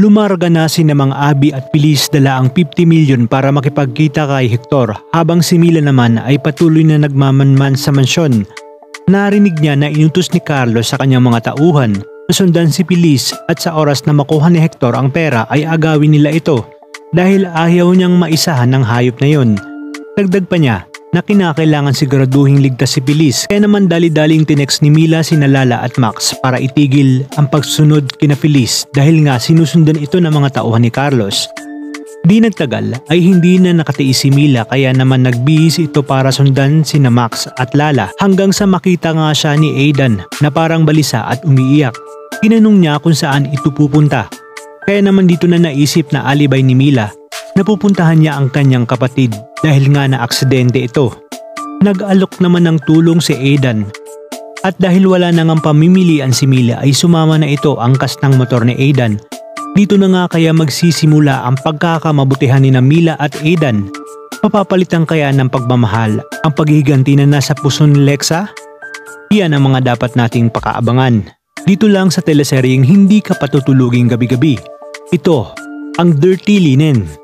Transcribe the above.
Lumarga na sina Mang Abi at Pilis dala ang 50 milyon para makipagkita kay Hector habang si Mila naman ay patuloy na nagmamanman sa mansyon. Narinig niya na inutos ni Carlos sa kanyang mga tauhan na sundan si Pilis at sa oras na makuha ni Hector ang pera ay agawin nila ito dahil ayaw niyang maisahan ng hayop na yon. Dagdag pa niya na kinakailangan siguraduhing ligtas si Pilis kaya naman dali-daling tinext ni Mila sina Lala at Max para itigil ang pagsunod kina Pilis dahil nga sinusundan ito ng mga tauhan ni Carlos. Di nagtagal ay hindi na nakatiis si Mila kaya naman nagbihis ito para sundan sina Max at Lala hanggang sa makita nga siya ni Aidan na parang balisa at umiiyak. Tinanong niya kung saan ito pupunta. Kaya naman dito na naisip na alibay ni Mila na pupuntahan niya ang kanyang kapatid dahil nga na aksidente ito. Nag-alok naman ng tulong si Aidan at dahil wala na ngang pamimilian si Mila ay sumama na ito angkas ng motor ni Aidan. Dito na nga kaya magsisimula ang pagkakamabutihan ni Mila at Aidan. Papapalitan kaya ng pagmamahal ang paghihiganti na nasa puso ni Lexa? Iyan ang mga dapat nating pakaabangan. Dito lang sa teleseryeng hindi ka patutuluging gabi-gabi. Ito ang Dirty Linen.